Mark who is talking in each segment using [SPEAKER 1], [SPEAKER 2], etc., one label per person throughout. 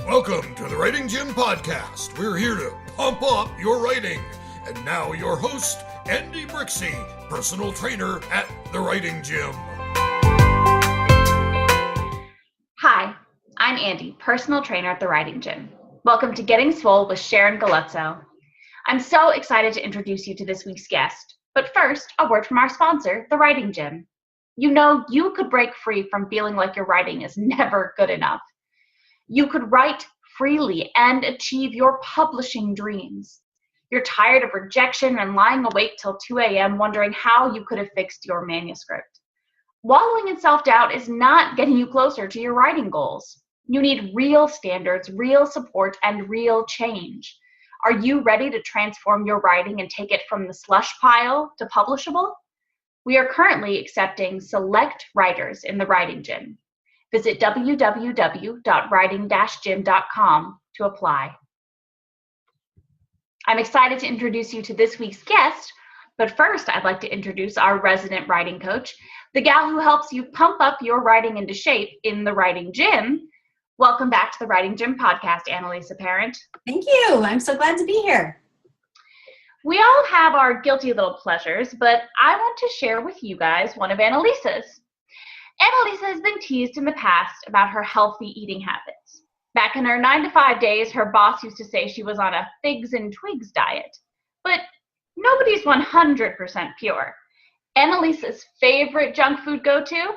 [SPEAKER 1] Welcome to the Writing Gym Podcast. We're here to pump up your writing. And now your host, Andy Brixey, personal trainer at the Writing Gym.
[SPEAKER 2] Hi, I'm Andy, personal trainer at the Writing Gym. Welcome to Getting Swole with Sharon Galluzzo. I'm so excited to introduce you to this week's guest. But first, a word from our sponsor, the Writing Gym. You know, you could break free from feeling like your writing is never good enough. You could write freely and achieve your publishing dreams. You're tired of rejection and lying awake till 2 a.m. wondering how you could have fixed your manuscript. Wallowing in self-doubt is not getting you closer to your writing goals. You need real standards, real support, and real change. Are you ready to transform your writing and take it from the slush pile to publishable? We are currently accepting select writers in the Writing Gym. Visit www.writing-gym.com to apply. I'm excited to introduce you to this week's guest, but first I'd like to introduce our resident writing coach, the gal who helps you pump up your writing into shape in the Writing Gym. Welcome back to the Writing Gym Podcast, Annalisa Parent.
[SPEAKER 3] Thank you. I'm so glad to be here.
[SPEAKER 2] We all have our guilty little pleasures, but I want to share with you guys one of Annalisa's. Annalisa has been teased in the past about her healthy eating habits. Back in her 9-to-5 days, her boss used to say she was on a figs and twigs diet. But nobody's 100% pure. Annalisa's favorite junk food go-to?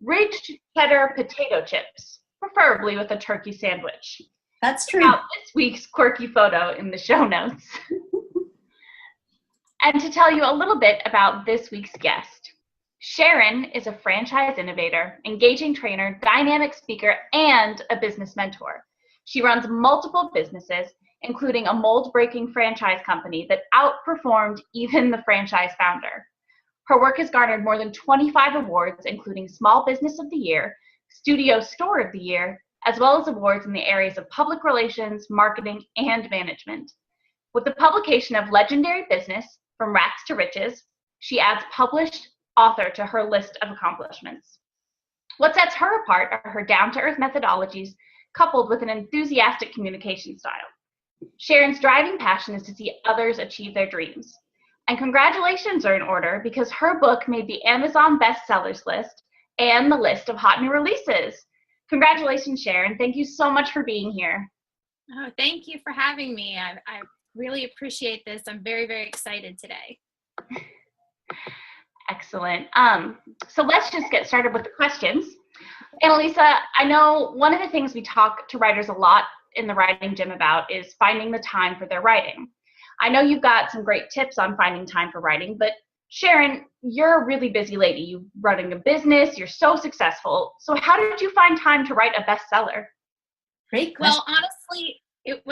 [SPEAKER 2] Ridged cheddar potato chips, preferably with a turkey sandwich.
[SPEAKER 3] That's true.
[SPEAKER 2] Check out this week's quirky photo in the show notes. And to tell you a little bit about this week's guest, Sharon is a franchise innovator, engaging trainer, dynamic speaker, and a business mentor. She runs multiple businesses, including a mold-breaking franchise company that outperformed even the franchise founder. Her work has garnered more than 25 awards, including Small Business of the Year, Studio Store of the Year, as well as awards in the areas of public relations, marketing, and management. With the publication of Legendary Business, From Rats to Riches, she adds published author to her list of accomplishments. What sets her apart are her down-to-earth methodologies coupled with an enthusiastic communication style. Sharon's driving passion is to see others achieve their dreams. And congratulations are in order because her book made the Amazon bestsellers list and the list of hot new releases. Congratulations, Sharon. Thank you so much for being here.
[SPEAKER 4] Oh, thank you for having me. I really appreciate this. I'm very, very excited today.
[SPEAKER 2] Excellent. So let's just get started with the questions. Annalisa, I know one of the things we talk to writers a lot in the Writing Gym about is finding the time for their writing. I know you've got some great tips on finding time for writing, but Sharon, you're a really busy lady. You're running a business, you're so successful. So how did you find time to write a bestseller?
[SPEAKER 3] Great question.
[SPEAKER 4] Well, honestly, it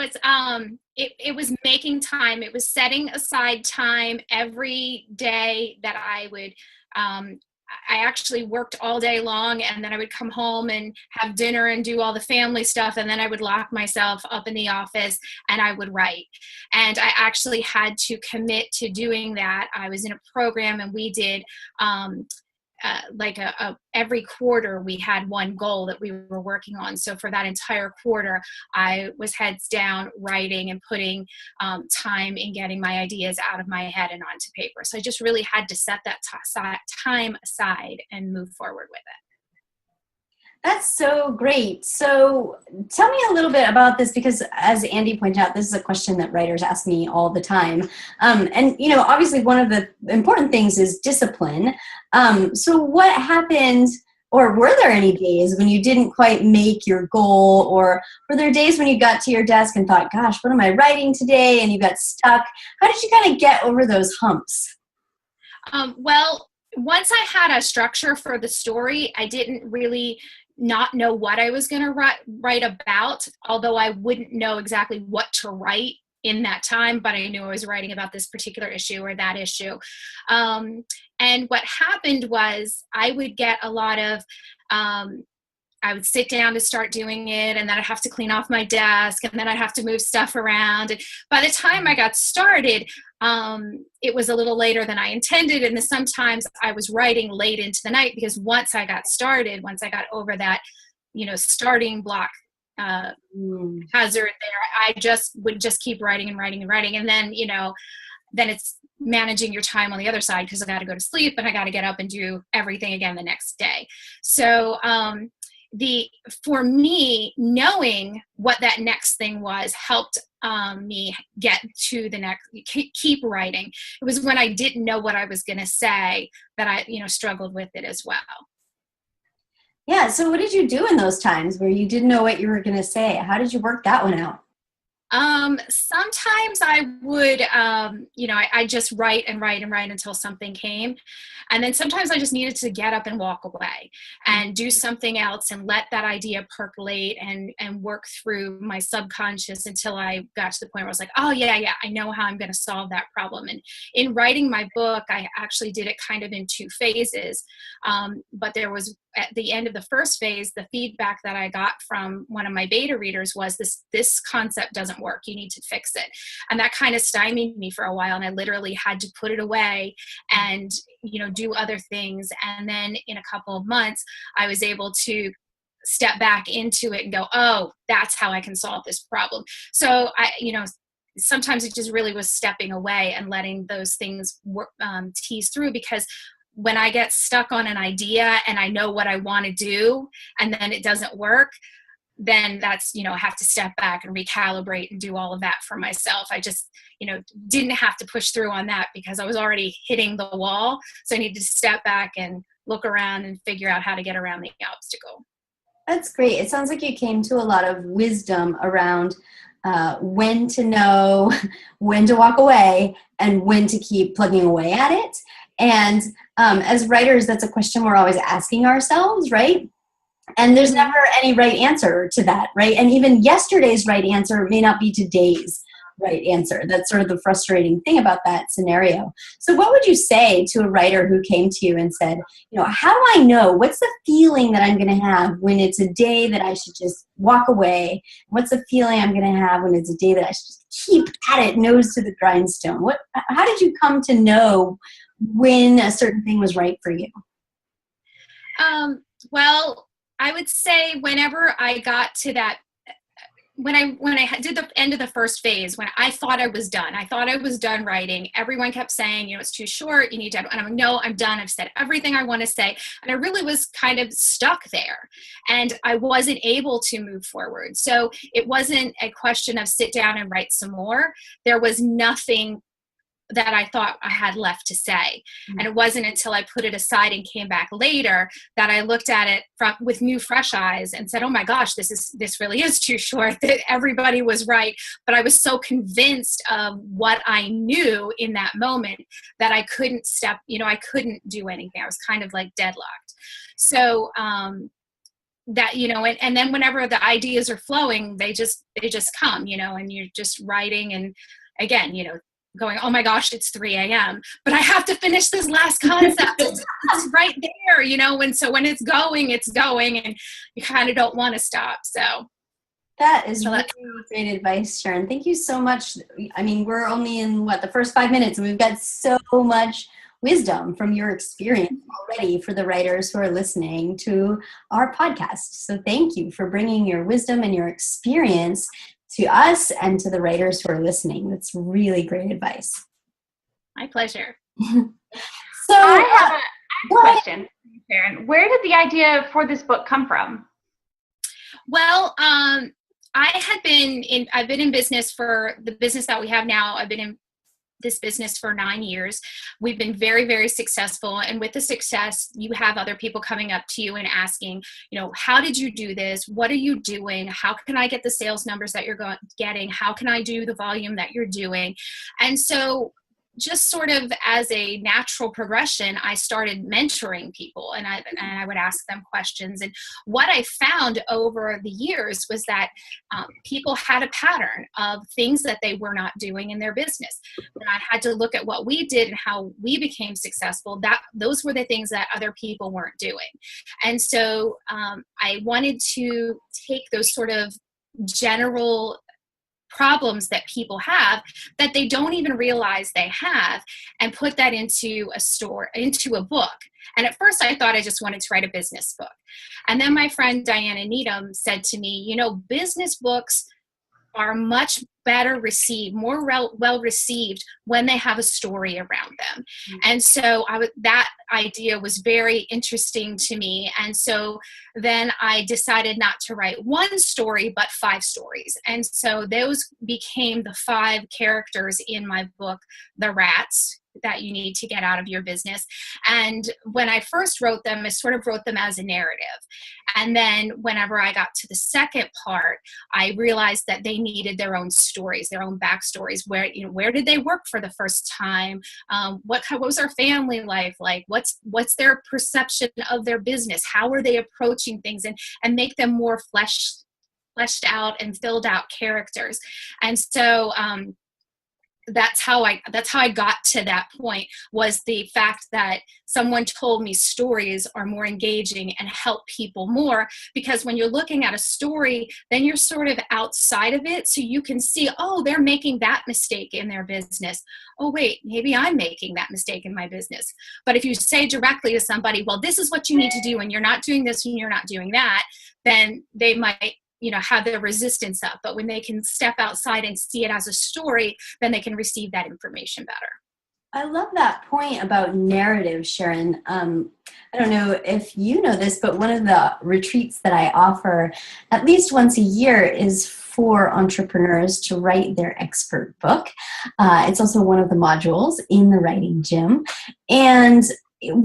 [SPEAKER 4] was making time. It was setting aside time every day that I would, I actually worked all day long, and then I would come home and have dinner and do all the family stuff. And then I would lock myself up in the office and I would write. And I actually had to commit to doing that. I was in a program and we did, every quarter we had one goal that we were working on. So for that entire quarter, I was heads down writing and putting time in getting my ideas out of my head and onto paper. So I just really had to set that time aside and move forward with it.
[SPEAKER 3] That's so great. So tell me a little bit about this, because as Andy pointed out, this is a question that writers ask me all the time. And, you know, obviously one of the important things is discipline. So what happened, or were there any days when you didn't quite make your goal, or were there days when you got to your desk and thought, gosh, what am I writing today? And you got stuck? How did you kind of get over those humps?
[SPEAKER 4] Well, once I had a structure for the story, I didn't really not know what I was going to write about, although I wouldn't know exactly what to write in that time, but I knew I was writing about this particular issue or that issue. And what happened was I would get a lot of, I would sit down to start doing it, and then I'd have to clean off my desk, and then I'd have to move stuff around. And by the time I got started, it was a little later than I intended. And then sometimes I was writing late into the night because once I got started, once I got over that, starting block, hazard there. I just would just keep writing and writing and writing. And then, then it's managing your time on the other side, because I got to go to sleep and I got to get up and do everything again the next day. So for me, knowing what that next thing was helped me get to the next, keep writing. It was when I didn't know what I was going to say that I, struggled with it as well.
[SPEAKER 3] Yeah. So what did you do in those times where you didn't know what you were going to say? How did you work that one out?
[SPEAKER 4] Sometimes I would, I just write and write and write until something came. And then sometimes I just needed to get up and walk away and do something else and let that idea percolate and work through my subconscious until I got to the point where I was like, oh yeah, I know how I'm going to solve that problem. And in writing my book, I actually did it kind of in 2 phases. But there was, at the end of the first phase, the feedback that I got from one of my beta readers was this concept doesn't work. You need to fix it. And that kind of stymied me for a while. And I literally had to put it away and, do other things. And then in a couple of months, I was able to step back into it and go, oh, that's how I can solve this problem. So sometimes it just really was stepping away and letting those things work, tease through, because when I get stuck on an idea and I know what I want to do and then it doesn't work, then that's, I have to step back and recalibrate and do all of that for myself. I just, didn't have to push through on that because I was already hitting the wall. So I needed to step back and look around and figure out how to get around the obstacle.
[SPEAKER 3] That's great. It sounds like you came to a lot of wisdom around when to know when to walk away and when to keep plugging away at it. And as writers, that's a question we're always asking ourselves, right? And there's never any right answer to that, right? And even yesterday's right answer may not be today's right answer. That's sort of the frustrating thing about that scenario. So what would you say to a writer who came to you and said, how do I know? What's the feeling that I'm going to have when it's a day that I should just walk away? What's the feeling I'm going to have when it's a day that I should just keep at it, nose to the grindstone? How did you come to know when a certain thing was right for you?
[SPEAKER 4] Well, I would say whenever I got to that, when I did the end of the first phase, when I thought I was done writing, everyone kept saying, it's too short, you need to, and I'm like, no, I'm done. I've said everything I want to say. And I really was kind of stuck there and I wasn't able to move forward. So it wasn't a question of sit down and write some more. There was nothing that I thought I had left to say. And it wasn't until I put it aside and came back later that I looked at it with new, fresh eyes and said, oh my gosh, this really is too short. That everybody was right. But I was so convinced of what I knew in that moment that I couldn't I couldn't do anything. I was kind of like deadlocked. So, that, and then whenever the ideas are flowing, they just come, and you're just writing. And again, going, oh my gosh, it's 3 a.m., but I have to finish this last concept. It's right there, and so when it's going, and you kind of don't want to stop. So
[SPEAKER 3] that is really great advice, Sharon. Thank you so much. I mean, we're only in the first 5 minutes, and we've got so much wisdom from your experience already for the writers who are listening to our podcast. So thank you for bringing your wisdom and your experience to us and to the writers who are listening. That's really great advice.
[SPEAKER 4] My pleasure.
[SPEAKER 3] So
[SPEAKER 2] I have a question, Sharon. Where did the idea for this book come from?
[SPEAKER 4] Well, I've been in business for the business that we have now. I've been in this business for 9 years. We've been very, very successful. And with the success, you have other people coming up to you and asking, how did you do this? What are you doing? How can I get the sales numbers that you're getting? How can I do the volume that you're doing? And so just sort of as a natural progression, I started mentoring people and I would ask them questions. And what I found over the years was that people had a pattern of things that they were not doing in their business. When I had to look at what we did and how we became successful, those were the things that other people weren't doing. And so I wanted to take those sort of general problems that people have that they don't even realize they have, and put that into a book. And at first I thought I just wanted to write a business book. And then my friend Diana Needham said to me, business books are much better received, more well received when they have a story around them. Mm-hmm. And so that idea was very interesting to me. And so then I decided not to write one story, but 5 stories. And so those became the 5 characters in my book, The Rats, that you need to get out of your business. And when I first wrote them, I sort of wrote them as a narrative. And then whenever I got to the second part, I realized that they needed their own stories, their own backstories. Where did they work for the first time? What was their family life like? What's their perception of their business? How are they approaching things? And make them more fleshed out and filled out characters. And so that's how I got to that point, was the fact that someone told me stories are more engaging and help people more, because when you're looking at a story, then you're sort of outside of it, so you can see, oh, they're making that mistake in their business. Oh, wait, maybe I'm making that mistake in my business. But if you say directly to somebody, well, this is what you need to do, and you're not doing this and you're not doing that, then they might have their resistance up. But when they can step outside and see it as a story, then they can receive that information better.
[SPEAKER 3] I love that point about narrative, Sharon. I don't know if you know this, but one of the retreats that I offer at least once a year is for entrepreneurs to write their expert book. It's also one of the modules in the Writing Gym. And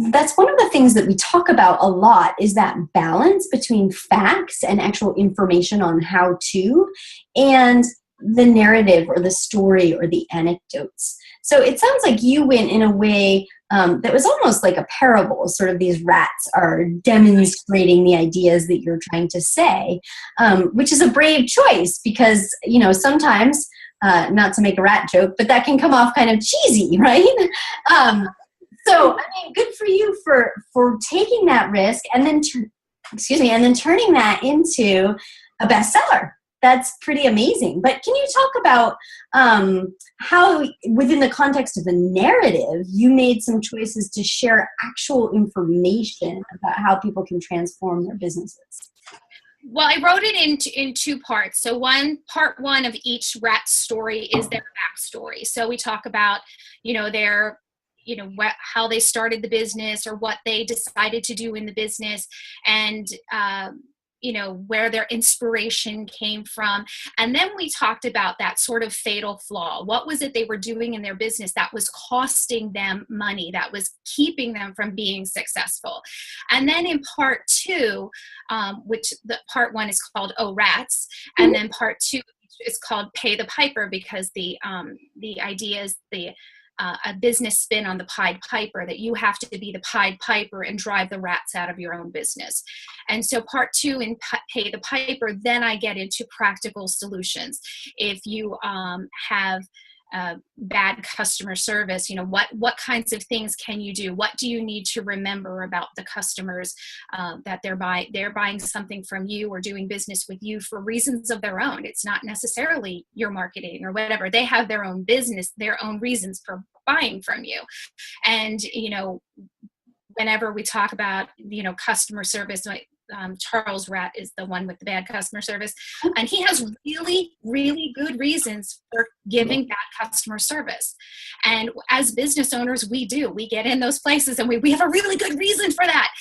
[SPEAKER 3] that's one of the things that we talk about a lot, is that balance between facts and actual information on how to, and the narrative or the story or the anecdotes. So it sounds like you went in a way that was almost like a parable. Sort of these rats are demonstrating the ideas that you're trying to say, which is a brave choice, because, sometimes, not to make a rat joke, but that can come off kind of cheesy, right? So, good for you for taking that risk and then, turning that into a bestseller. That's pretty amazing. But can you talk about how, within the context of the narrative, you made some choices to share actual information about how people can transform their businesses?
[SPEAKER 4] Well, I wrote it in 2 parts. So part one of each rat story is their backstory. So we talk about, their how they started the business, or what they decided to do in the business, and where their inspiration came from. And then we talked about that sort of fatal flaw. What was it they were doing in their business that was costing them money, that was keeping them from being successful? And then in part 2, which the part 1 is called Oh Rats, and then part 2 is called Pay the Piper, because the idea is a business spin on the Pied Piper, that you have to be the Pied Piper and drive the rats out of your own business. And so part 2 in Pay the Piper, then I get into practical solutions. If you have bad customer service, what kinds of things can you do? What do you need to remember about the customers that they're buying something from you or doing business with you for reasons of their own? It's not necessarily your marketing or whatever. They have their own business, their own reasons for buying from you. And, whenever we talk about, customer service, Charles Rat is the one with the bad customer service, and he has really, really good reasons for giving bad customer service. And as business owners, we get in those places and we have a really good reason for that,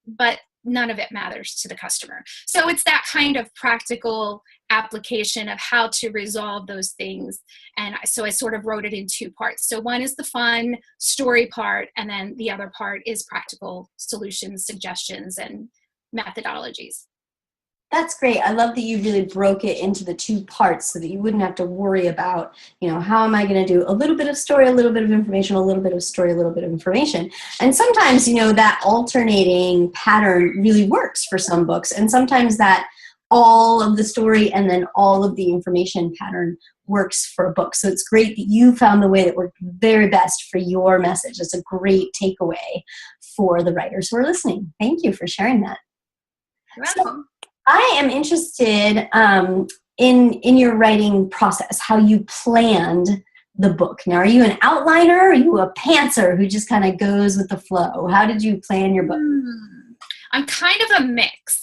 [SPEAKER 4] but none of it matters to the customer. So it's that kind of practical application of how to resolve those things. And so I sort of wrote it in 2 parts. So one is the fun story part, and then the other part is practical solutions, suggestions, and methodologies.
[SPEAKER 3] That's great. I love that you really broke it into the 2 parts so that you wouldn't have to worry about, how am I going to do a little bit of story, a little bit of information, a little bit of story, a little bit of information. And sometimes, that alternating pattern really works for some books. And sometimes that all of the story and then all of the information pattern works for a book. So it's great that you found the way that worked very best for your message. It's a great takeaway for the writers who are listening. Thank you for sharing that.
[SPEAKER 4] You're welcome.
[SPEAKER 3] I am interested in your writing process, how you planned the book. Now, are you an outliner? Or are you a pantser who just kind of goes with the flow? How did you plan your book?
[SPEAKER 4] I'm kind of a mix.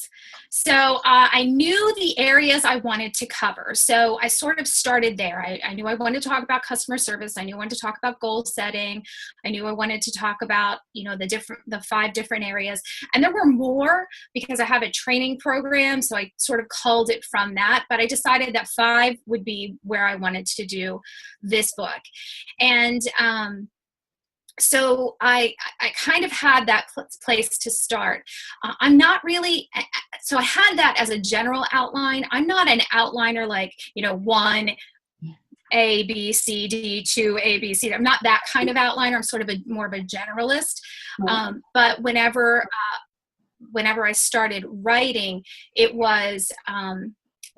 [SPEAKER 4] So I knew the areas I wanted to cover. So I sort of started there. I knew I wanted to talk about customer service. I knew I wanted to talk about goal setting. I knew I wanted to talk about, the 5 different areas. And there were more because I have a training program. So I sort of culled it from that. But I decided that 5 would be where I wanted to do this book. And so I kind of had that place to start. I'm not really, so I had that as a general outline. I'm not an outliner like, 1 A, B, C, D, 2 A, B, C. I'm not that kind of outliner. I'm sort of more of a generalist. But whenever I started writing, it was,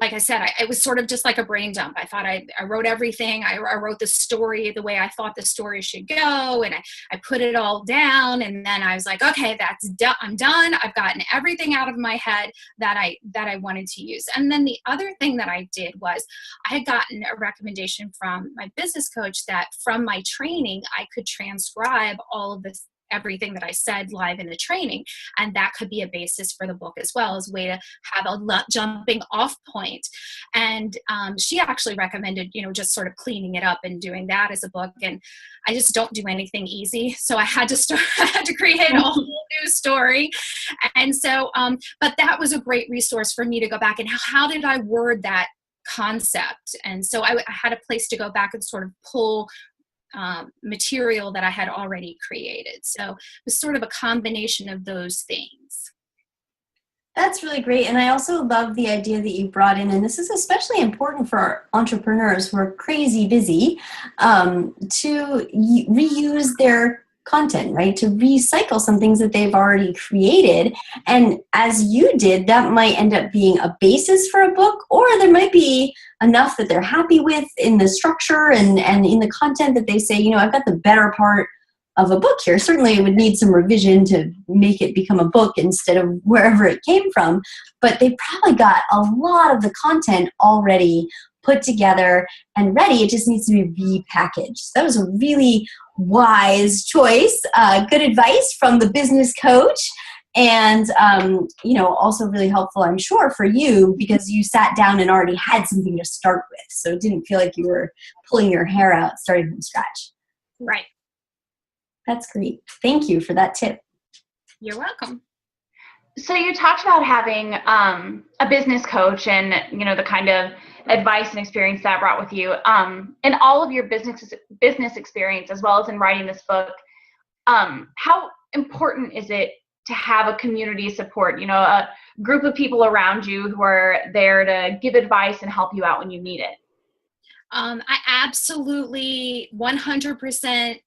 [SPEAKER 4] like I said, it was sort of just like a brain dump. I thought I wrote everything. I wrote the story the way I thought the story should go. And I put it all down. And then I was like, okay, that's done. I'm done. I've gotten everything out of my head that I wanted to use. And then the other thing that I did was I had gotten a recommendation from my business coach that from my training, I could transcribe all of this, everything that I said live in the training. And that could be a basis for the book as well, as a way to have a jumping off point. And she actually recommended, just sort of cleaning it up and doing that as a book. And I just don't do anything easy. So I had to create a whole new story. And so, but that was a great resource for me to go back and how did I word that concept? And so I had a place to go back and sort of pull material that I had already created. So it was sort of a combination of those things.
[SPEAKER 3] That's really great. And I also love the idea that you brought in, and this is especially important for entrepreneurs who are crazy busy, to reuse their content, right? To recycle some things that they've already created. And as you did, that might end up being a basis for a book, or there might be enough that they're happy with in the structure and in the content that they say, I've got the better part of a book here. Certainly it would need some revision to make it become a book instead of wherever it came from, but they probably got a lot of the content already put together and ready. It just needs to be repackaged. So that was a really wise choice. Good advice from the business coach. And, also really helpful, I'm sure, for you because you sat down and already had something to start with. So it didn't feel like you were pulling your hair out, starting from scratch.
[SPEAKER 4] Right.
[SPEAKER 3] That's great. Thank you for that tip.
[SPEAKER 4] You're welcome.
[SPEAKER 2] So you talked about having a business coach and, the kind of advice and experience that brought with you. In all of your business experience, as well as in writing this book, how important is it to have a community support, a group of people around you who are there to give advice and help you out when you need it?
[SPEAKER 4] I absolutely 100%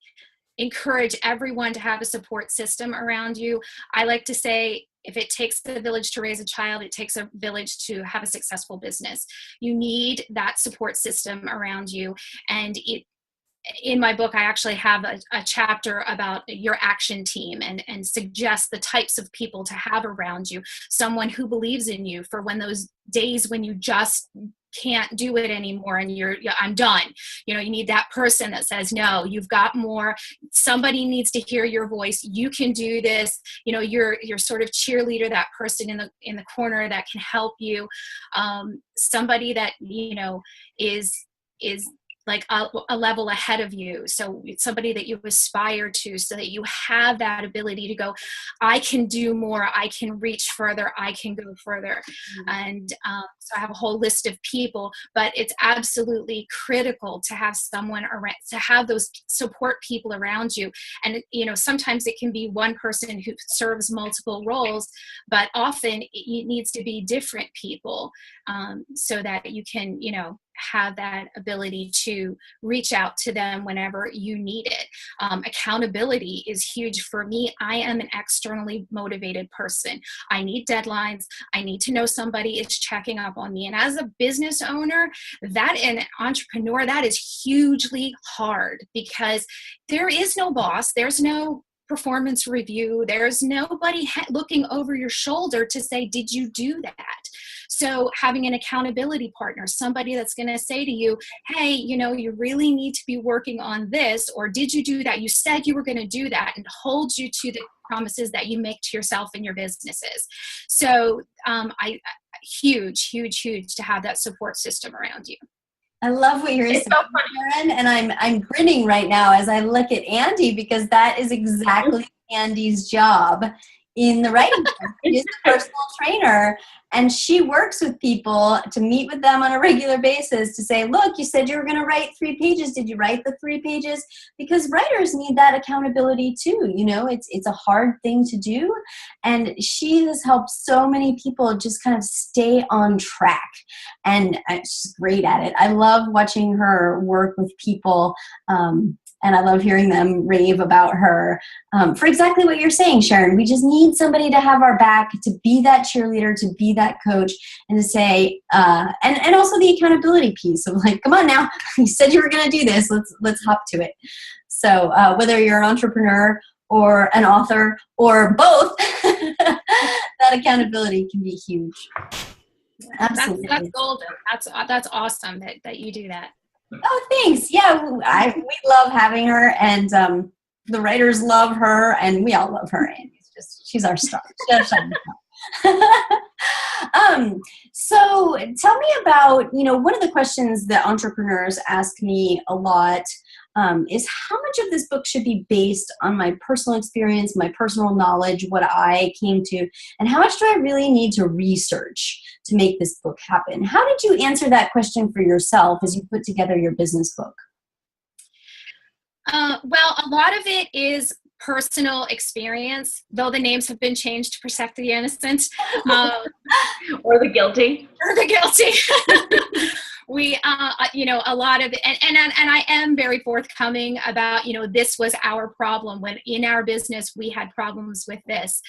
[SPEAKER 4] encourage everyone to have a support system around you. I like to say, if it takes a village to raise a child, it takes a village to have a successful business. You need that support system around you. And in my book, I actually have a chapter about your action team and suggest the types of people to have around you. Someone who believes in you for when those days when you just can't do it anymore and I'm done. You need that person that says, no, you've got more. Somebody needs to hear your voice. You can do this. You're sort of cheerleader, that person in the corner that can help you. Somebody that, is like a level ahead of you. So it's somebody that you aspire to so that you have that ability to go, I can do more, I can reach further, I can go further. Mm-hmm. And so I have a whole list of people, but it's absolutely critical to have someone around, to have those support people around you. And, sometimes it can be one person who serves multiple roles, but often it needs to be different people so that you can, have that ability to reach out to them whenever you need it. Accountability is huge for me. I am an externally motivated person. I need deadlines. I need to know somebody is checking up on me. And as a business owner, that an entrepreneur, that is hugely hard because there is no boss. There's no performance review. There's nobody looking over your shoulder to say, did you do that? So having an accountability partner, somebody that's going to say to you, hey, you really need to be working on this, or did you do that? You said you were going to do that, and hold you to the promises that you make to yourself and your businesses. So huge to have that support system around you.
[SPEAKER 3] I love what you're saying,
[SPEAKER 2] so
[SPEAKER 3] Sharon, and I'm grinning right now as I look at Andy, because that is exactly Andy's job in the writing business. She's a personal trainer, and she works with people to meet with them on a regular basis to say, look, you said you were going to write 3 pages. Did you write the 3 pages? Because writers need that accountability too. It's a hard thing to do. And she has helped so many people just kind of stay on track. And she's great at it. I love watching her work with people. And I love hearing them rave about her for exactly what you're saying, Sharon. We just need somebody to have our back, to be that cheerleader, to be that coach, and to say, and also the accountability piece of like, come on now, you said you were going to do this. Let's hop to it. So whether you're an entrepreneur or an author or both, that accountability can be huge. Absolutely.
[SPEAKER 4] That's golden. That's awesome that you do that.
[SPEAKER 3] Oh, thanks. Yeah, we love having her, and the writers love her, and we all love her. And she's our star. So tell me about, one of the questions that entrepreneurs ask me a lot is how much of this book should be based on my personal experience, my personal knowledge, what I came to, and how much do I really need to research to make this book happen? How did you answer that question for yourself as you put together your business book?
[SPEAKER 4] Well, a lot of it is personal experience, though the names have been changed to protect the innocent.
[SPEAKER 2] Or the guilty.
[SPEAKER 4] We, a lot of it, and I am very forthcoming about, this was our problem. When in our business, we had problems with this.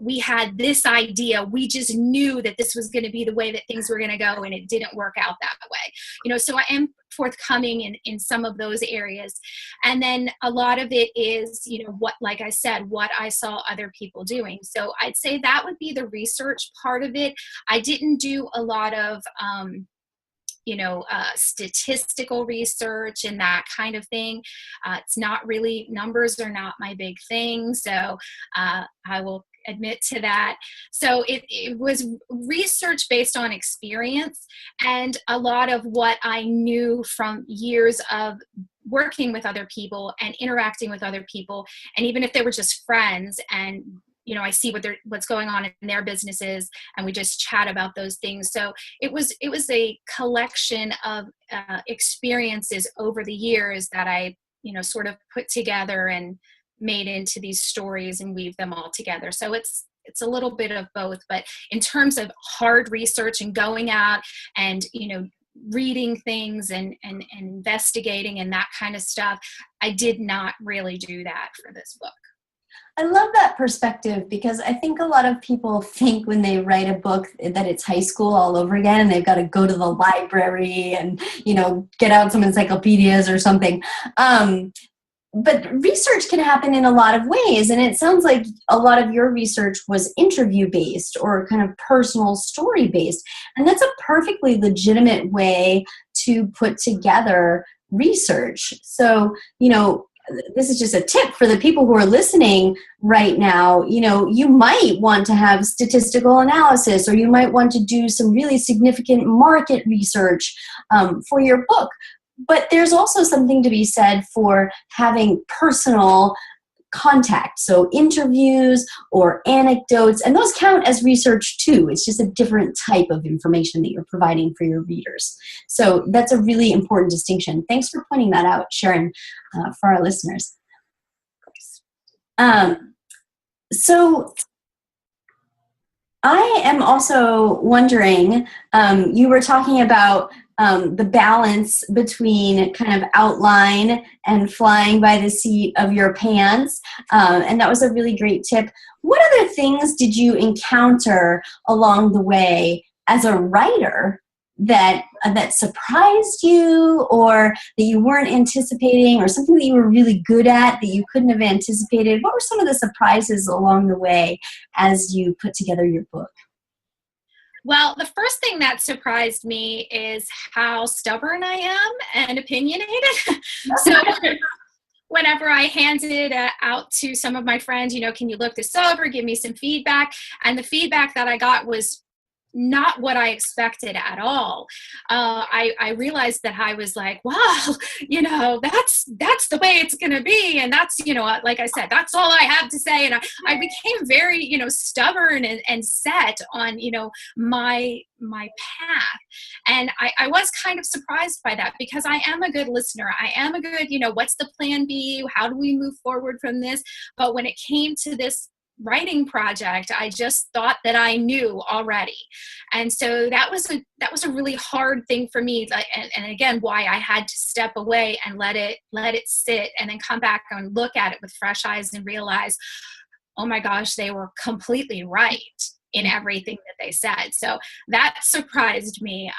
[SPEAKER 4] We had this idea. We just knew that this was going to be the way that things were going to go, and it didn't work out that way. So I am forthcoming in some of those areas. And then a lot of it is, like I said, what I saw other people doing. So I'd say that would be the research part of it. I didn't do a lot of, statistical research and that kind of thing. It's not really, numbers are not my big thing. So I will admit to that. So it was research based on experience and a lot of what I knew from years of working with other people and interacting with other people. And even if they were just friends and I see what's going on in their businesses, and we just chat about those things. So it was a collection of experiences over the years that I, sort of put together and made into these stories and weave them all together. So it's a little bit of both. But in terms of hard research and going out and reading things and investigating and that kind of stuff, I did not really do that for this book.
[SPEAKER 3] I love that perspective because I think a lot of people think when they write a book that it's high school all over again and they've got to go to the library and, get out some encyclopedias or something. But research can happen in a lot of ways. And it sounds like a lot of your research was interview-based or kind of personal story-based. And that's a perfectly legitimate way to put together research. So, this is just a tip for the people who are listening right now. You might want to have statistical analysis, or you might want to do some really significant market research for your book. But there's also something to be said for having personal contact. So interviews or anecdotes, and those count as research too. It's just a different type of information that you're providing for your readers. So that's a really important distinction. Thanks for pointing that out, Sharon, for our listeners. So I am also wondering, you were talking about the balance between kind of outline and flying by the seat of your pants. And that was a really great tip. What other things did you encounter along the way as a writer that surprised you, or that you weren't anticipating, or something that you were really good at that you couldn't have anticipated? What were some of the surprises along the way as you put together your book?
[SPEAKER 4] Well, the first thing that surprised me is how stubborn I am and opinionated. So whenever I handed out to some of my friends, can you look this over, give me some feedback? And the feedback that I got was not what I expected at all. I realized that I was like, wow, that's the way it's going to be. And that's, like I said, that's all I have to say. And I became very, stubborn and set on, my path. And I was kind of surprised by that, because I am a good listener. I am a good, what's the plan B? How do we move forward from this? But when it came to this writing project, I just thought that I knew already. And so that was a really hard thing for me. And again, why I had to step away and let it sit, and then come back and look at it with fresh eyes and realize, oh my gosh, they were completely right in everything that they said. So that surprised me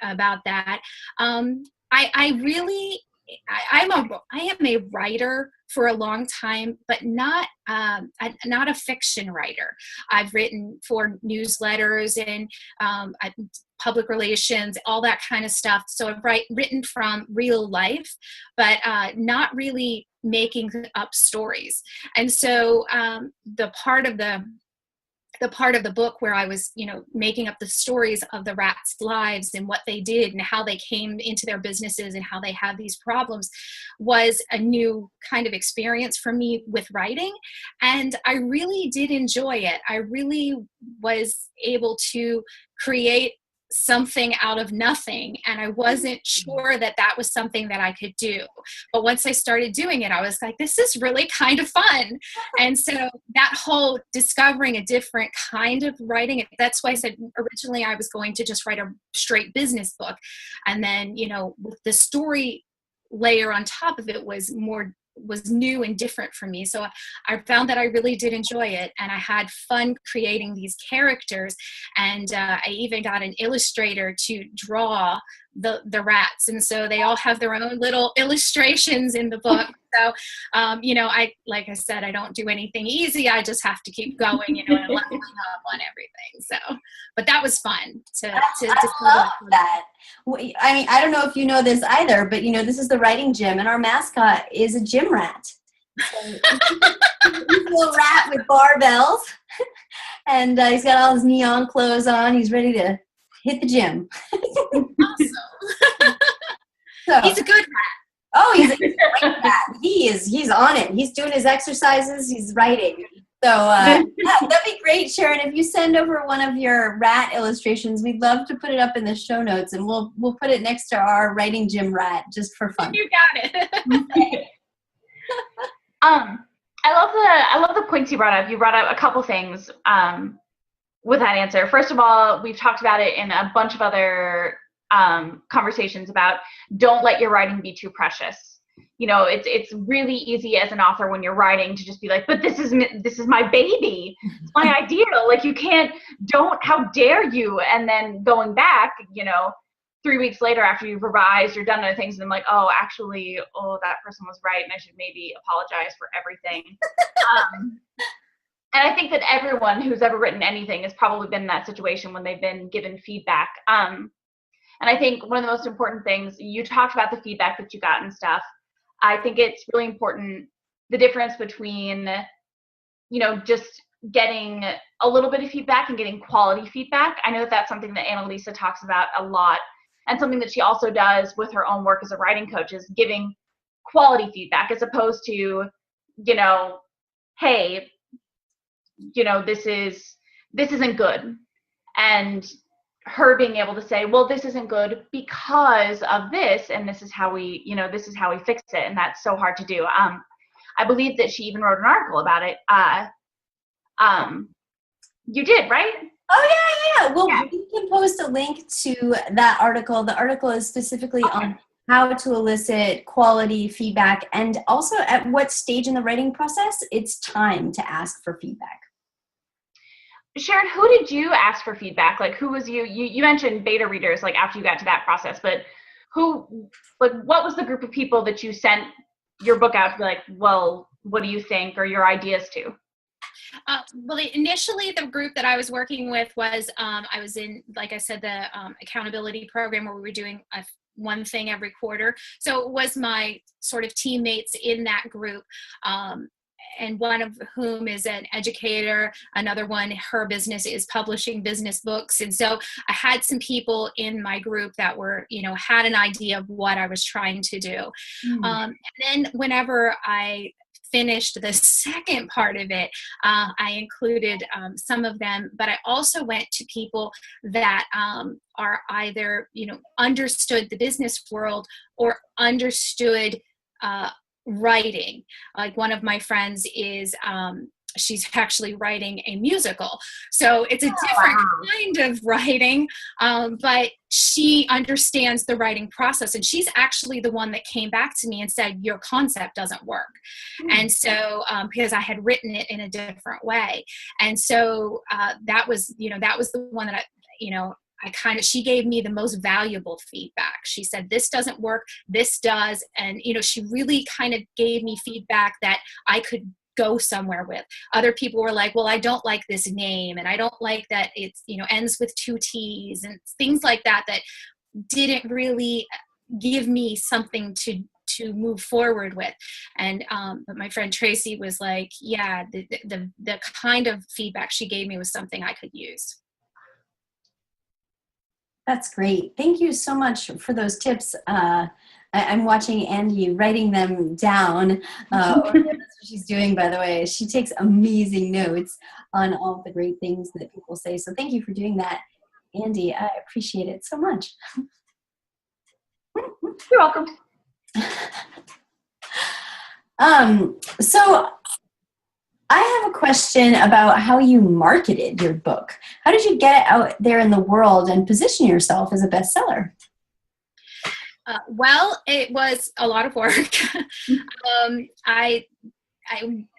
[SPEAKER 4] about that. I am a writer for a long time, but not a fiction writer. I've written for newsletters and public relations, all that kind of stuff. So I've written from real life, but not really making up stories. And so the part of the book where I was, making up the stories of the rats' lives and what they did and how they came into their businesses and how they have these problems, was a new kind of experience for me with writing. And I really did enjoy it. I really was able to create something out of nothing, and I wasn't sure that was something that I could do. But once I started doing it, I was like, this is really kind of fun. And so that whole discovering a different kind of writing, that's why I said originally I was going to just write a straight business book, and then the story layer on top of it was new and different for me. So I found that I really did enjoy it, and I had fun creating these characters. And I even got an illustrator to draw the rats, and so they all have their own little illustrations in the book. So like I said, I don't do anything easy. I just have to keep going, and leveling up on everything. So, but that was fun
[SPEAKER 3] I love that. I mean, I don't know if you know this either, but this is the writing gym, and our mascot is a gym rat. So, he's a little rat with barbells, and he's got all his neon clothes on. He's ready to hit the gym.
[SPEAKER 4] Awesome.
[SPEAKER 3] So,
[SPEAKER 4] he's a good rat.
[SPEAKER 3] Oh, he's a great rat. He's on it. He's doing his exercises. He's writing. So yeah, that'd be great, Sharon. If you send over one of your rat illustrations, we'd love to put it up in the show notes, and we'll put it next to our writing gym rat just for fun.
[SPEAKER 4] You got it.
[SPEAKER 3] Okay.
[SPEAKER 2] I love the points you brought up. You brought up a couple things with that answer. First of all, we've talked about it in a bunch of other conversations about don't let your writing be too precious. It's really easy as an author when you're writing to just be like, but this is my baby. It's my idea. Like, how dare you? And then going back, 3 weeks later after you've revised or done other things, and I'm like, that person was right, and I should maybe apologize for everything. And I think that everyone who's ever written anything has probably been in that situation when they've been given feedback. And I think one of the most important things, you talked about the feedback that you got and stuff. I think it's really important, the difference between, just getting a little bit of feedback and getting quality feedback. I know that that's something that Annalisa talks about a lot, and something that she also does with her own work as a writing coach is giving quality feedback, as opposed to, hey, this isn't good. And her being able to say, well, this isn't good because of this, and this is how we fix it. And that's so hard to do. I believe that she even wrote an article about it. You did, right?
[SPEAKER 3] Oh, yeah. Well, we can post a link to that article. The article is specifically on how to elicit quality feedback, and also at what stage in the writing process it's time to ask for feedback.
[SPEAKER 2] Sharon, who did you ask for feedback? Like, who was you mentioned beta readers, like, after you got to that process, but what was the group of people that you sent your book out to be like, well, what do you think, or your ideas to?
[SPEAKER 4] Well, initially the group that I was working with was, I was in, like I said, the accountability program where we were doing one thing every quarter. So it was my sort of teammates in that group. And one of whom is an educator, another one, her business is publishing business books. And so I had some people in my group that were, had an idea of what I was trying to do. And then whenever I finished the second part of it, I included some of them, but I also went to people that are either, understood the business world or understood writing. Like one of my friends is, she's actually writing a musical. So it's a different kind of writing, but she understands the writing process. And she's actually the one that came back to me and said, your concept doesn't work. And so, because I had written it in a different way. And so that was the one that she gave me the most valuable feedback. She said, this doesn't work, this does. And, she really kind of gave me feedback that I could go somewhere with. Other people were like, well, I don't like this name. And I don't like that it's, ends with 2 T's and things like that, that didn't really give me something to move forward with. And, but my friend Tracy was like, yeah, the kind of feedback she gave me was something I could use.
[SPEAKER 3] That's great. Thank you so much for those tips. I'm watching Andy writing them down. That's what she's doing, by the way. She takes amazing notes on all of the great things that people say. So thank you for doing that, Andy. I appreciate it so much.
[SPEAKER 2] You're welcome.
[SPEAKER 3] So I have a question about how you marketed your book. How did you get it out there in the world and position yourself as a bestseller?
[SPEAKER 4] Well, it was a lot of work.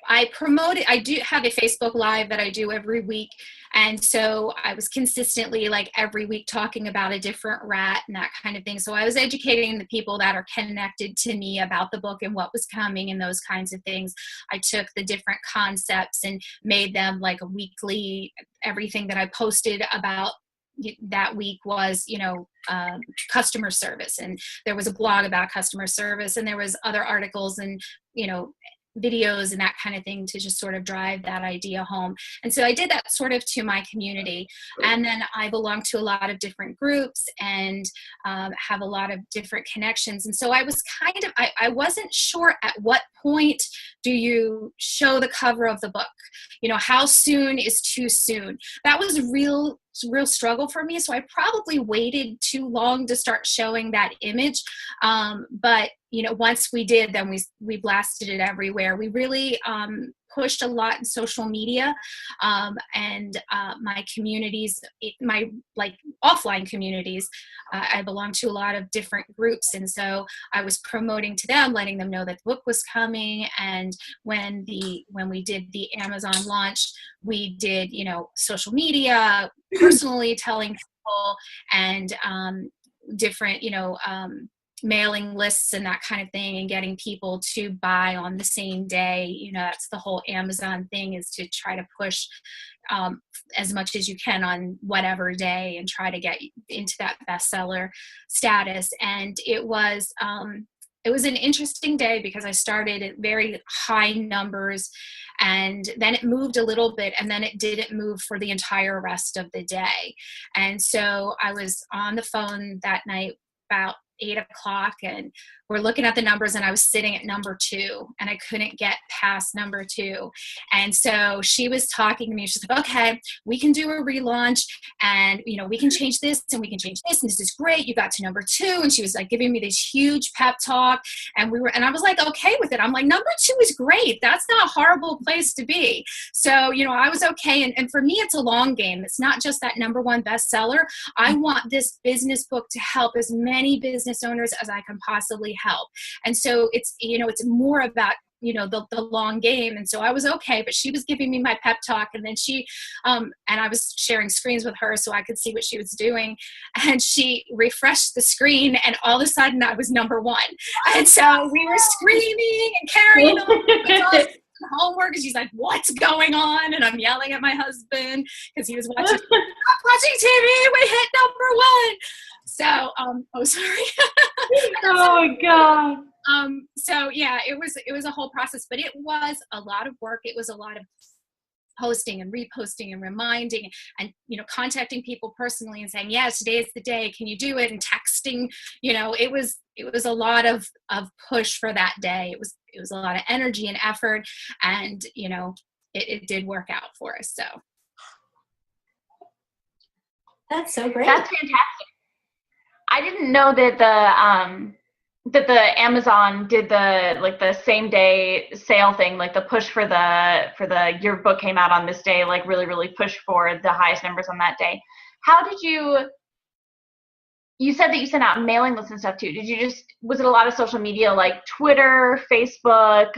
[SPEAKER 4] I promoted, I do have a Facebook Live that I do every week. And so I was consistently like every week talking about a different rat and that kind of thing. So I was educating the people that are connected to me about the book and what was coming and those kinds of things. I took the different concepts and made them like a weekly, everything that I posted about that week was, customer service. And there was a blog about customer service and there was other articles and, videos and that kind of thing to just sort of drive that idea home. And so I did that sort of to my community. And then I belong to a lot of different groups and have a lot of different connections. And so I was I wasn't sure at what point do you show the cover of the book? How soon is too soon? That was a real struggle for me. So I probably waited too long to start showing that image. But once we did, then we blasted it everywhere. We really pushed a lot in social media, and my communities, my like offline communities. I belong to a lot of different groups, and so I was promoting to them, letting them know that the book was coming. And when we did the Amazon launch, we did social media, personally telling people, and different mailing lists and that kind of thing, and getting people to buy on the same day. That's the whole Amazon thing, is to try to push as much as you can on whatever day and try to get into that bestseller status. And it was an interesting day because I started at very high numbers, and then it moved a little bit, and then it didn't move for the entire rest of the day. And so I was on the phone that night about 8 o'clock, and we're looking at the numbers, and I was sitting at number 2 and I couldn't get past number 2. And so she was talking to me. She's like, okay, we can do a relaunch, and we can change this and we can change this, and this is great. You got to number 2. And she was like giving me this huge pep talk, and I was like, okay with it. I'm like, number 2 is great. That's not a horrible place to be. So, I was okay. And for me, it's a long game. It's not just that number 1 bestseller. I want this business book to help as many business owners as I can possibly help. And so it's more about the long game. And so I was okay, but she was giving me my pep talk, and then she and I was sharing screens with her so I could see what she was doing, and she refreshed the screen, and all of a sudden I was number 1. And so we were screaming and carrying on. homework, and she's like, what's going on? And I'm yelling at my husband because he was watching. Stop watching TV. We hit number one. So, oh, sorry.
[SPEAKER 2] Oh my God.
[SPEAKER 4] So yeah, it was a whole process, but it was a lot of work. It was a lot of posting and reposting and reminding and, contacting people personally and saying, yeah, today is the day. Can you do it? And texting, it was a lot of push for that day. It was a lot of energy and effort, and, it did work out for us. So.
[SPEAKER 3] That's so great.
[SPEAKER 2] That's fantastic. I didn't know that the Amazon did the same day sale thing, like the push for the your book came out on this day, like really push for the highest numbers on that day. How did you said that you sent out mailing lists and stuff too. Was it a lot of social media like Twitter, Facebook,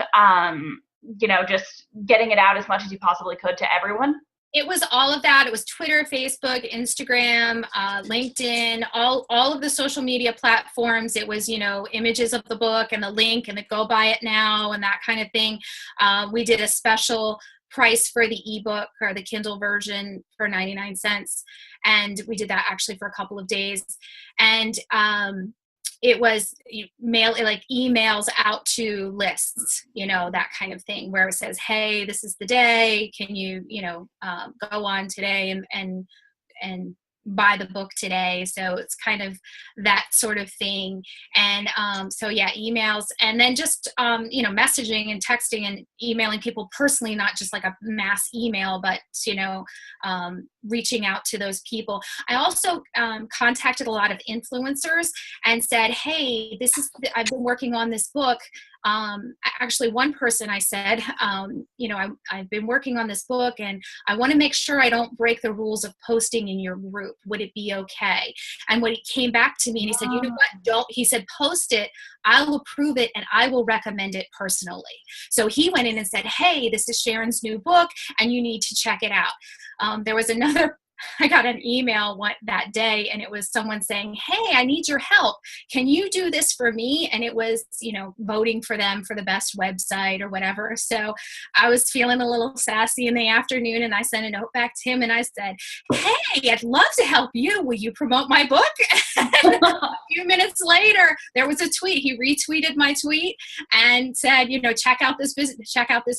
[SPEAKER 2] just getting it out as much as you possibly could to everyone?
[SPEAKER 4] It was all of that. It was Twitter, Facebook, Instagram, LinkedIn, all of the social media platforms. It was, images of the book and the link and the go buy it now and that kind of thing. We did a special price for the ebook or the Kindle version for 99 cents. And we did that actually for a couple of days. And it was emails out to lists, that kind of thing, where it says, hey, this is the day. Can you, go on today and buy the book today. So it's kind of that sort of thing. And so yeah, emails, and then just, messaging and texting and emailing people personally, not just like a mass email, but, reaching out to those people. I also contacted a lot of influencers and said, hey, I've been working on this book. Actually, one person I said, I've been working on this book and I want to make sure I don't break the rules of posting in your group. Would it be okay? And when he came back to me and he said, you know what, he said, post it. I'll approve it and I will recommend it personally. So he went in and said, hey, this is Sharon's new book and you need to check it out. There was I got an email that day and it was someone saying, hey, I need your help. Can you do this for me? And it was, voting for them for the best website or whatever. So I was feeling a little sassy in the afternoon and I sent a note back to him and I said, hey, I'd love to help you. Will you promote my book? And a few minutes later, there was a tweet. He retweeted my tweet and said, check out this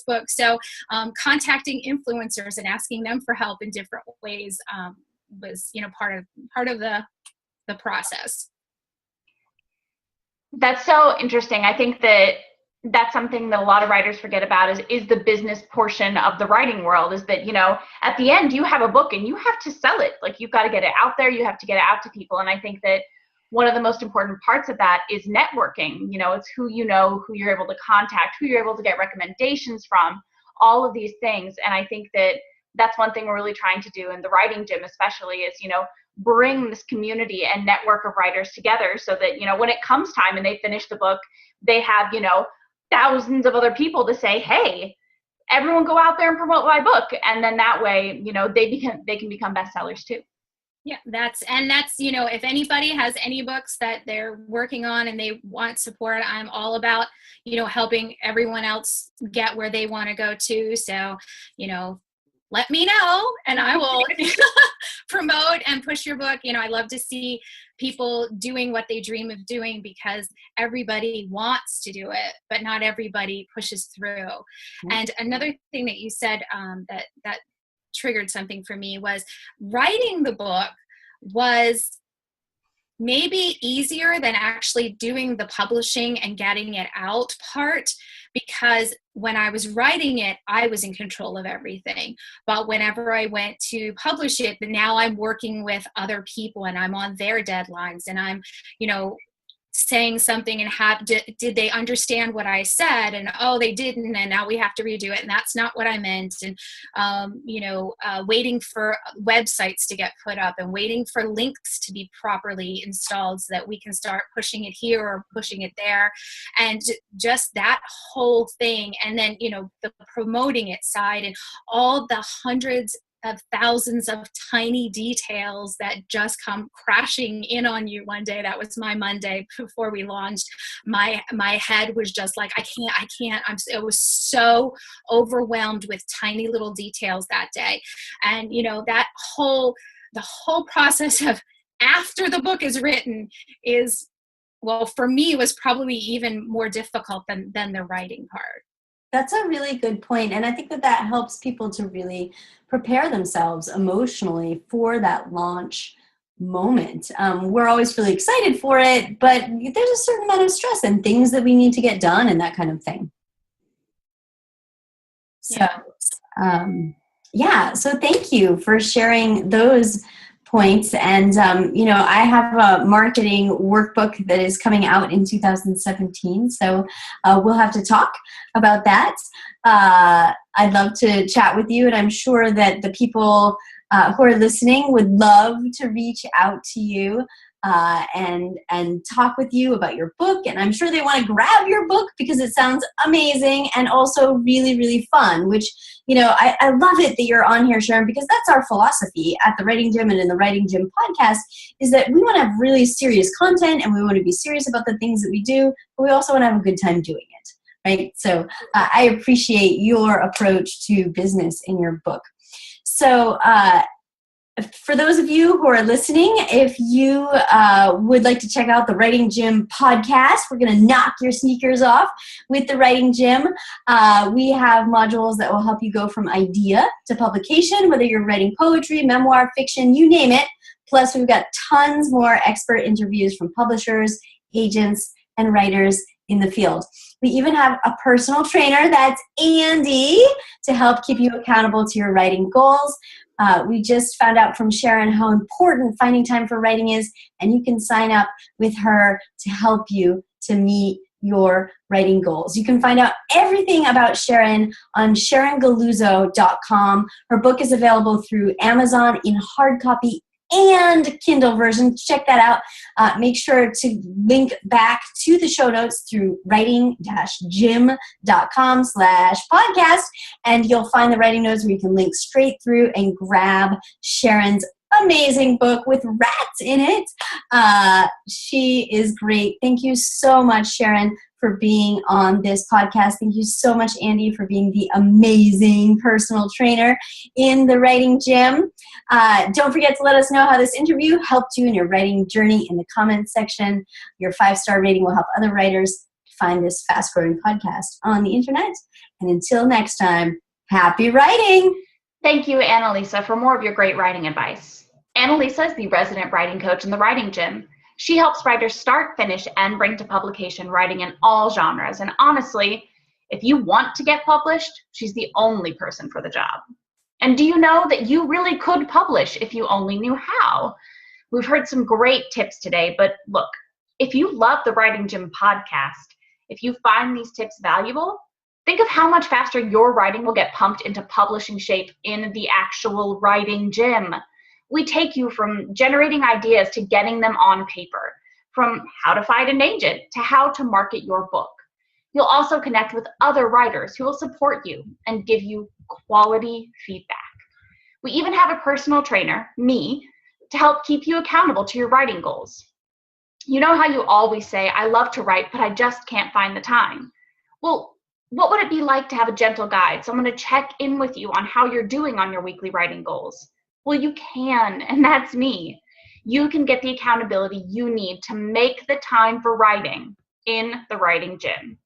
[SPEAKER 4] book. So contacting influencers and asking them for help in different ways was part of the process.
[SPEAKER 2] That's so interesting. I think that's something that a lot of writers forget about is the business portion of the writing world, is that, at the end you have a book and you have to sell it. Like, you've got to get it out there. You have to get it out to people. And I think that one of the most important parts of that is networking. It's who who you're able to contact, who you're able to get recommendations from, all of these things. And I think that that's one thing we're really trying to do in the writing gym, especially, is, bring this community and network of writers together so that, when it comes time and they finish the book, they have, thousands of other people to say, hey, everyone go out there and promote my book. And then that way, they can become bestsellers too.
[SPEAKER 4] Yeah, that's, if anybody has any books that they're working on and they want support, I'm all about, helping everyone else get where they want to go to. So, let me know and I will promote and push your book. I love to see people doing what they dream of doing, because everybody wants to do it, but not everybody pushes through. Mm-hmm. And another thing that you said that triggered something for me was writing the book was maybe easier than actually doing the publishing and getting it out part, because when I was writing it, I was in control of everything. But whenever I went to publish it, now I'm working with other people and I'm on their deadlines and I'm, saying something and did they understand what I said? And, oh, they didn't. And now we have to redo it. And that's not what I meant. And, waiting for websites to get put up and waiting for links to be properly installed so that we can start pushing it here or pushing it there. And just that whole thing. And then, the promoting it side and all the hundreds of thousands of tiny details that just come crashing in on you one day. That was my Monday before we launched. My head was just like, I can't. It was so overwhelmed with tiny little details that day. And, the whole process of after the book is written is, well, for me, was probably even more difficult than the writing part.
[SPEAKER 3] That's a really good point. And I think that helps people to really prepare themselves emotionally for that launch moment. We're always really excited for it, but there's a certain amount of stress and things that we need to get done and that kind of thing. So, so thank you for sharing those points. And, I have a marketing workbook that is coming out in 2017. So we'll have to talk about that. I'd love to chat with you. And I'm sure that the people who are listening would love to reach out to you and talk with you about your book. And I'm sure they want to grab your book because it sounds amazing and also really, really fun, which, I love it that you're on here, Sharon, because that's our philosophy at the Writing Gym and in the Writing Gym podcast, is that we want to have really serious content and we want to be serious about the things that we do, but we also want to have a good time doing it, right? So I appreciate your approach to business in your book. So for those of you who are listening, if you would like to check out the Writing Gym podcast, we're going to knock your sneakers off with the Writing Gym. We have modules that will help you go from idea to publication, whether you're writing poetry, memoir, fiction, you name it. Plus, we've got tons more expert interviews from publishers, agents, and writers in the field. We even have a personal trainer, that's Andy, to help keep you accountable to your writing goals. We just found out from Sharon how important finding time for writing is, and you can sign up with her to help you to meet your writing goals. You can find out everything about Sharon on SharonGalluzzo.com. Her book is available through Amazon in hard copy and Kindle version. Check that out. Make sure to link back to the show notes through writing-gym.com/podcast, and you'll find the writing notes where you can link straight through and grab Sharon's amazing book with rats in it. She is great. Thank you so much, Sharon, for being on this podcast. Thank you so much, Andy, for being the amazing personal trainer in the Writing Gym. Don't forget to let us know how this interview helped you in your writing journey in the comments section. Your 5-star rating will help other writers find this fast-growing podcast on the internet. And until next time, happy writing!
[SPEAKER 2] Thank you, Annalisa, for more of your great writing advice. Annalisa is the resident writing coach in the Writing Gym. She helps writers start, finish, and bring to publication writing in all genres. And honestly, if you want to get published, she's the only person for the job. And do you know that you really could publish if you only knew how? We've heard some great tips today, but look, if you love the Writing Gym podcast, if you find these tips valuable, think of how much faster your writing will get pumped into publishing shape in the actual Writing Gym. We take you from generating ideas to getting them on paper, from how to find an agent to how to market your book. You'll also connect with other writers who will support you and give you quality feedback. We even have a personal trainer, me, to help keep you accountable to your writing goals. You know how you always say, I love to write, but I just can't find the time. Well, what would it be like to have a gentle guide, someone to check in with you on how you're doing on your weekly writing goals? Well, you can, and that's me. You can get the accountability you need to make the time for writing in the Writing Gym.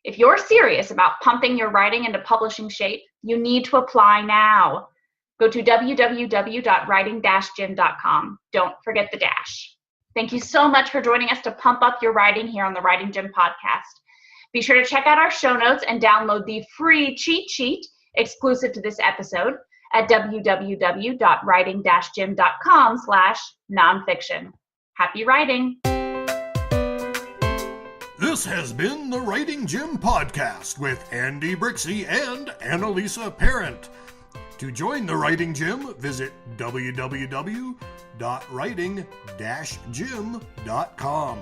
[SPEAKER 2] If you're serious about pumping your writing into publishing shape, you need to apply now. Go to www.writing-gym.com. Don't forget the dash. Thank you so much for joining us to pump up your writing here on the Writing Gym podcast. Be sure to check out our show notes and download the free cheat sheet exclusive to this episode at www.writing-gym.com/nonfiction. Happy writing.
[SPEAKER 1] This has been the Writing Gym Podcast with Andy Brixey and Annalisa Parent. To join the Writing Gym, visit www.writing-gym.com.